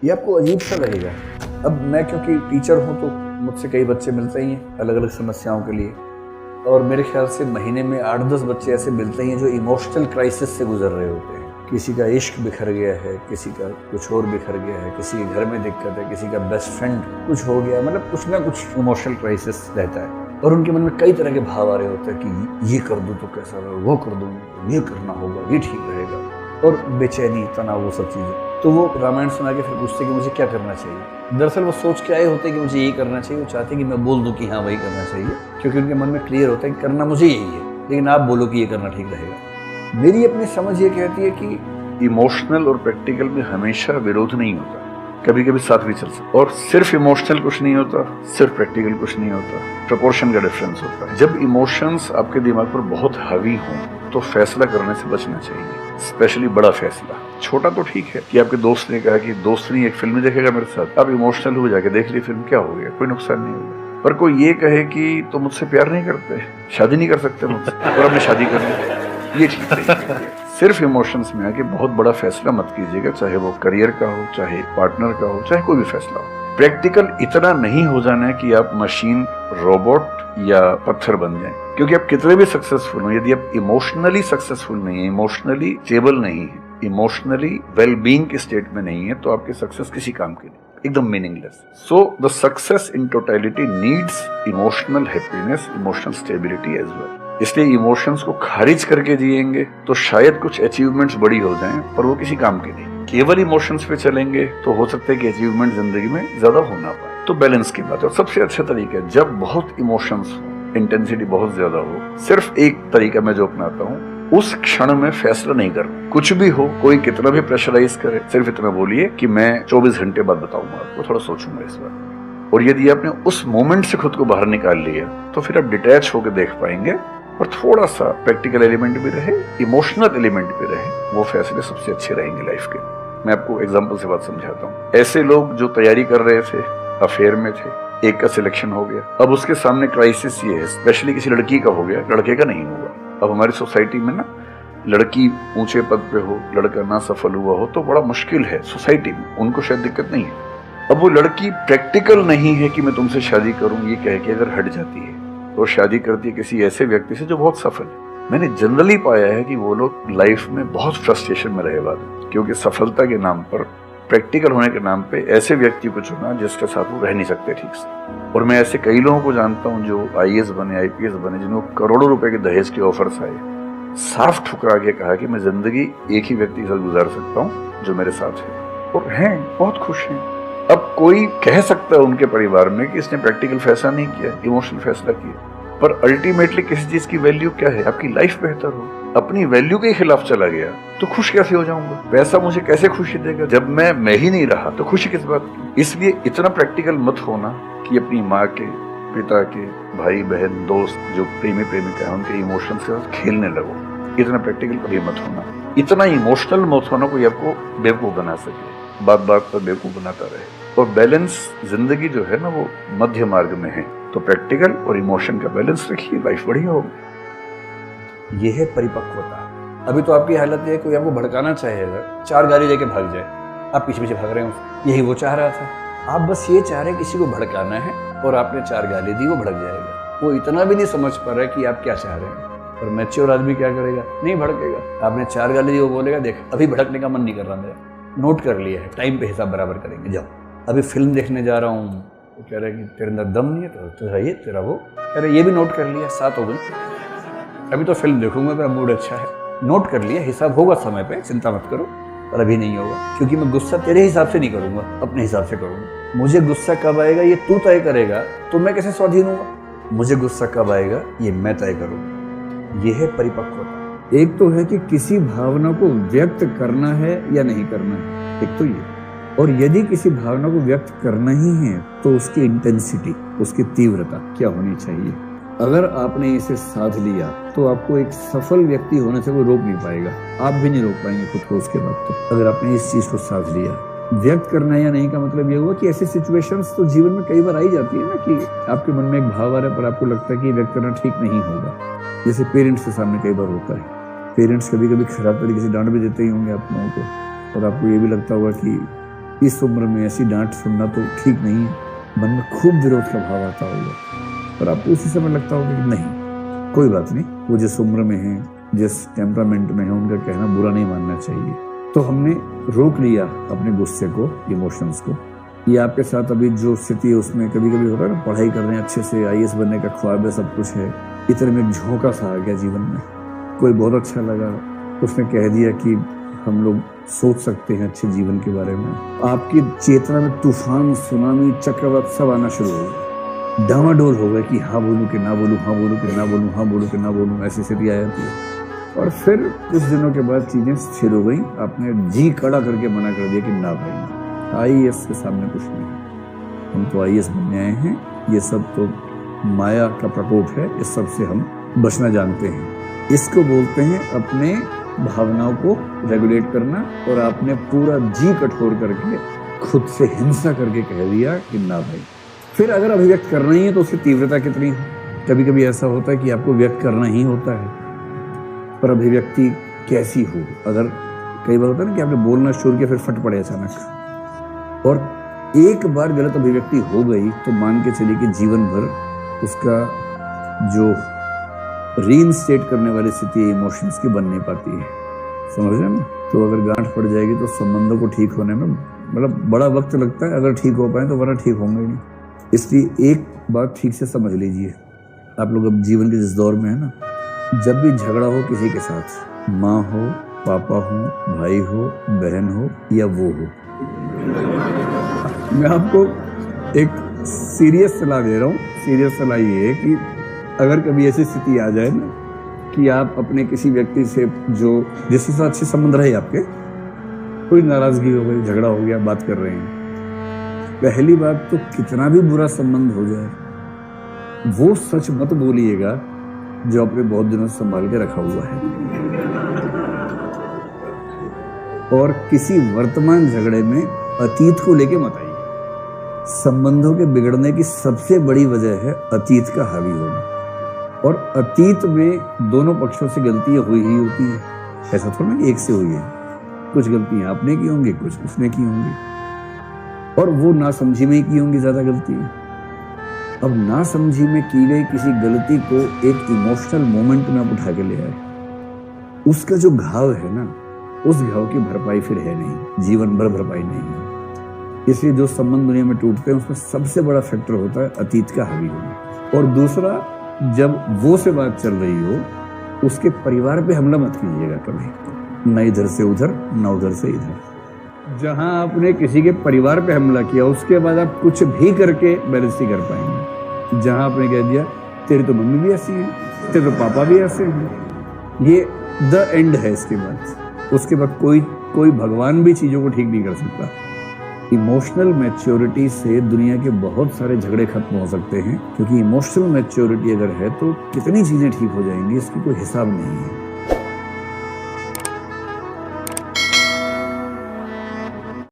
ये आपको अजीब सा लगेगा। अब मैं क्योंकि टीचर हूँ तो मुझसे कई बच्चे मिलते ही हैं अलग अलग समस्याओं के लिए, और मेरे ख्याल से महीने में 8-10 बच्चे ऐसे मिलते ही हैं जो इमोशनल क्राइसिस से गुजर रहे होते हैं। किसी का इश्क बिखर गया है, किसी का कुछ और बिखर गया है, किसी के घर में दिक्कत है, किसी का बेस्ट फ्रेंड कुछ हो गया, मतलब कुछ ना कुछ इमोशनल क्राइसिस रहता है। और उनके मन में कई तरह के भाव आ रहे होते हैं कि ये कर दूँ तो कैसा होगा, वो कर दूँ, ये करना होगा, ये ठीक रहेगा, और बेचैनी, तनाव, वो सब चीज़ें। तो वो रामायण सुना के फिर पूछते कि मुझे क्या करना चाहिए। दरअसल वो सोच के आए होते कि मुझे यही करना चाहिए, वो चाहते कि मैं बोल दूं कि हाँ वही करना चाहिए, क्योंकि उनके मन में क्लियर होता है कि करना मुझे यही है, लेकिन आप बोलो कि ये करना ठीक रहेगा। मेरी अपनी समझ ये कहती है कि इमोशनल और प्रैक्टिकल में हमेशा विरोध नहीं होता, कभी कभी साथ भी चल सकता। और सिर्फ इमोशनल कुछ नहीं होता, सिर्फ प्रैक्टिकल कुछ नहीं होता, प्रपोर्शन का डिफरेंस होता है। जब इमोशंस आपके दिमाग पर बहुत हावी हों तो फैसला करने से बचना चाहिए, स्पेशली बड़ा फैसला। छोटा तो ठीक है कि आपके दोस्त ने कहा कि दोस्त नहीं एक फिल्म देखेगा मेरे साथ, आप इमोशनल हो जाके देख ली फिल्म, क्या हो गया, कोई नुकसान नहीं होगा। पर कोई ये कहे कि तो मुझसे प्यार नहीं करते, शादी नहीं कर सकते मुझसे, और हमने शादी कर ली, ये ठीक है। सिर्फ इमोशंस में आके बहुत बड़ा फैसला मत कीजिएगा, चाहे वो करियर का हो, चाहे पार्टनर का हो, चाहे कोई भी फैसला हो। प्रैक्टिकल इतना नहीं हो जाना है कि आप मशीन, रोबोट या पत्थर बन जाएं, क्योंकि आप कितने भी सक्सेसफुल हो, यदि आप इमोशनली सक्सेसफुल नहीं है, इमोशनली स्टेबल नहीं है, इमोशनली वेलबींग के स्टेट में नहीं है, तो आपकी सक्सेस किसी काम की नहीं, एकदम meaningless. So the success in totality needs emotional happiness, emotional stability as well. इसलिए इमोशंस को खारिज करके जिएंगे तो शायद कुछ अचीवमेंट्स बड़ी हो जाएं, पर वो किसी काम के नहीं। केवल इमोशंस पे चलेंगे तो हो सकता है कि अचीवमेंट जिंदगी में ज्यादा हो ना पाए। तो बैलेंस की बात है, और सबसे अच्छा तरीका है जब बहुत इमोशंस हो, इंटेंसिटी बहुत ज्यादा हो, सिर्फ एक तरीका मैं जो अपनाता हूँ, उस क्षण में फैसला नहीं करना। कुछ भी हो, कोई कितना भी प्रेशराइज करे, सिर्फ इतना बोलिए कि मैं 24 घंटे बाद बताऊंगा आपको, थोड़ा सोचूंगा इस बार। और यदि आपने उस मोमेंट से खुद को बाहर निकाल लिया तो फिर आप डिटैच होकर देख पाएंगे, और थोड़ा सा प्रैक्टिकल एलिमेंट भी रहे, इमोशनल एलिमेंट भी रहे, वो फैसले सबसे अच्छे रहेंगे लाइफ के। मैं आपको एग्जांपल से बात समझाता हूँ। ऐसे लोग जो तैयारी कर रहे थे, अफेयर में थे, एक का सिलेक्शन हो गया, अब उसके सामने क्राइसिस ये है, स्पेशली किसी लड़की का हो गया, लड़के का नहीं हुआ। अब हमारी सोसाइटी में ना, लड़की ऊंचे पद पे हो, लड़का ना सफल हुआ हो तो बड़ा मुश्किल है सोसाइटी में, उनको शायद दिक्कत नहीं है। अब वो लड़की प्रैक्टिकल नहीं है कि मैं तुमसे शादी करूं ये कह के अगर हट जाती है, तो शादी करती है किसी ऐसे व्यक्ति से जो बहुत सफल है। मैंने जनरली पाया है कि वो लोग लाइफ में बहुत फ्रस्ट्रेशन में रहे बाद, क्योंकि सफलता के नाम पर, प्रैक्टिकल होने के नाम पे ऐसे व्यक्ति को चुना जिसके साथ वो रह नहीं सकते ठीक से। और मैं ऐसे कई लोगों को जानता हूँ जो IAS बने, IPS बने, जिनको करोड़ों रुपए के दहेज के ऑफर्स आए, साफ ठुकरा के कहा कि मैं जिंदगी एक ही व्यक्ति के साथ गुजार सकता हूँ जो मेरे साथ है, और हैं बहुत खुश हैं। अब कोई कह सकता है उनके परिवार में कि इसने प्रैक्टिकल फैसला नहीं किया, इमोशनल फैसला किया, पर अल्टीमेटली किसी चीज की वैल्यू क्या है, आपकी लाइफ बेहतर हो। अपनी वैल्यू के खिलाफ चला गया तो खुश कैसे हो जाऊंगा, पैसा मुझे कैसे खुशी देगा, जब मैं ही नहीं रहा तो खुशी किस बात की। इसलिए इतना प्रैक्टिकल मत होना कि अपनी माँ के, पिता के, भाई बहन, दोस्त जो प्रेमी प्रेमिका है उनके इमोशन के साथ खेलने लगो। इतना प्रैक्टिकल कभी मत होना, इतना इमोशनल मत होना कोई आपको बेवकूफ बना सके, बात बात पर बेवकूफ बनाता रहे। और बैलेंस जिंदगी जो है ना वो मध्य मार्ग में है, तो प्रैक्टिकल और इमोशन का बैलेंस रखिए, लाइफ बढ़िया होगी। ये है परिपक्वता। अभी तो आपकी हालत है, कोई आपको भड़काना चाहेगा, 4 गाली लेके भाग जाए, आप पीछे पीछे भाग रहे हो, यही वो चाह रहा था। आप बस ये चाह रहे किसी को भड़काना है, और आपने 4 गाली दी, वो भड़क जाएगा। वो इतना भी नहीं समझ पा रहा है कि आप क्या चाह रहे हैं। और मैच्योर आदमी क्या करेगा, नहीं भड़केगा। आपने 4 गाली दी, वो बोलेगा देख अभी भड़कने का मन नहीं कर रहा मेरा, नोट कर लिया है, टाइम पे हिसाब बराबर करेंगे, जाओ। अभी फिल्म देखने जा रहा हूँ, तो कह रहा है कि तेरे अंदर दम नहीं है, तो है तेरा वो, कह रहे ये भी नोट कर लिया, 7 हो गई, अभी तो फिल्म देखूंगा, मेरा मूड अच्छा है, नोट कर लिया, हिसाब होगा समय पे, चिंता मत करो, पर अभी नहीं होगा, क्योंकि मैं गुस्सा तेरे हिसाब से नहीं करूंगा, अपने हिसाब से करूंगा। मुझे गुस्सा कब आएगा ये तू तय करेगा, तो मैं कैसे स्वाधीन हूँगा। मुझे गुस्सा कब आएगा ये मैं तय करूंगा। ये है परिपक्वता। एक तो है कि किसी भावना को व्यक्त करना है या नहीं करना है, एक तो ये, और यदि किसी भावना को व्यक्त करना ही है तो उसकी इंटेंसिटी, उसकी तीव्रता क्या होनी चाहिए। अगर आपने इसे साध लिया तो आपको एक सफल व्यक्ति होने से कोई रोक नहीं पाएगा, आप भी नहीं रोक पाएंगे खुद को उसके बाद। तो अगर आपने इस चीज को साध लिया, व्यक्त करना या नहीं का मतलब ये हुआ कि ऐसी सिचुएशंस तो जीवन में कई बार आई जाती है ना, कि आपके मन में एक भाव आ रहा है पर आपको लगता है कि व्यक्त करना ठीक नहीं होगा। जैसे पेरेंट्स के सामने कई बार होता है, पेरेंट्स कभी कभी खराब तरीके से डांट भी देते ही होंगे आप लोगों को, और आपको ये भी लगता होगा कि इस उम्र में ऐसी डांट सुनना तो ठीक नहीं है। मन में खूब विरोध का भाव आता होगा और आपको उसी समय लगता होगा कि नहीं, कोई बात नहीं, वो जिस उम्र में है, जिस टेम्परामेंट में है, उनका कहना बुरा नहीं मानना चाहिए। तो हमने रोक लिया अपने गुस्से को, इमोशंस को। ये आपके साथ अभी जो स्थिति है उसमें कभी कभी होता है ना, पढ़ाई कर रहे हैं अच्छे से, IAS बनने का ख्वाब है, सब कुछ है, इतने में एक झोंका सा आ गया जीवन में, कोई बहुत अच्छा लगा, उसने कह दिया कि हम लोग सोच सकते हैं अच्छे जीवन के बारे में। आपकी चेतना में तूफान, सुनामी, चक्रवात सब आना शुरू हो गया, डामाडोल हो गए कि हाँ बोलूं कि ना बोलूं, हाँ बोलूं कि ना बोलूं, हाँ बोलूं कि ना बोलूं, ऐसी स्थिति आ जाती है। और फिर कुछ दिनों के बाद चीजें स्थिर हो गई, आपने जी कड़ा करके मना कर दिया कि ना भाई, IAS के सामने कुछ नहीं, हम तो IAS बनने आए हैं, ये सब तो माया का प्रकोप है, इस सब से हम बचना जानते हैं। इसको बोलते हैं अपने भावनाओं को रेगुलेट करना। और आपने पूरा जी कठोर करके खुद से हिंसा करके कह दिया कि ना भाई। फिर अगर अभिव्यक्त करना ही है तो उसकी तीव्रता कितनी है? कभी कभी ऐसा होता है कि आपको व्यक्त करना ही होता है, पर अभिव्यक्ति कैसी हो? अगर कई बार होता है ना कि आपने बोलना शुरू किया फिर फट पड़े अचानक, और एक बार गलत अभिव्यक्ति हो गई तो मान के चलिए कि जीवन भर उसका जो रीइंस्टेट करने वाली स्थिति इमोशंस की बन नहीं पाती है, समझ रहे हैं ना? तो अगर गांठ पड़ जाएगी तो संबंधों को ठीक होने में मतलब बड़ा वक्त लगता है, अगर ठीक हो पाए तो वरना ठीक होंगे नहीं। इसलिए एक बात ठीक से समझ लीजिए, आप लोग अब जीवन के जिस दौर में है ना, जब भी झगड़ा हो किसी के साथ, माँ हो, पापा हो, भाई हो, बहन हो या वो हो, मैं आपको एक सीरियस सलाह दे रहा हूँ। सीरियस सलाह ये है कि अगर कभी ऐसी स्थिति आ जाए ना कि आप अपने किसी व्यक्ति से जो जिसके साथ अच्छे संबंध रहे आपके, कोई नाराजगी हो गई, झगड़ा हो गया, बात कर रहे हैं, पहली बात तो कितना भी बुरा संबंध हो जाए वो सच मत बोलिएगा जो आपने बहुत दिनों से संभाल के रखा हुआ है। और किसी वर्तमान झगड़े में अतीत को लेके मत आइए। संबंधों के बिगड़ने की सबसे बड़ी वजह है अतीत का हावी होना, और अतीत में दोनों पक्षों से गलतियां हुई ही होती है, ऐसा थोड़ा ना एक से हुई है, कुछ गलतियां आपने की होंगी, कुछ उसने की होंगी, और वो नासमझी में ही की होंगी ज्यादा गलतियां। अब नासमझी में की गई किसी गलती को एक इमोशनल मोमेंट में आप उठा के ले आए, उसका जो घाव है ना, उस घाव की भरपाई फिर है नहीं, जीवन भर भरपाई नहीं है। इसलिए जो संबंध दुनिया में टूटते हैं उसमें सबसे बड़ा फैक्टर होता है अतीत का हावी होना। और दूसरा, जब वो से बात चल रही हो उसके परिवार पे हमला मत कीजिएगा कभी, ना इधर से उधर ना उधर से इधर। जहां आपने किसी के परिवार पे हमला किया उसके बाद आप कुछ भी करके बैलेंस नहीं कर पाएंगे। जहां आपने कह दिया तेरी तो मम्मी भी ऐसी है, तेरे तो पापा भी ऐसे हैं, ये द एंड है। इसके बाद कोई भगवान भी चीजों को ठीक नहीं कर सकता। इमोशनल मैच्योरिटी से दुनिया के बहुत सारे झगड़े खत्म हो सकते हैं, क्योंकि इमोशनल मैच्योरिटी अगर है तो कितनी चीजें ठीक हो जाएंगी, इसकी कोई हिसाब नहीं है।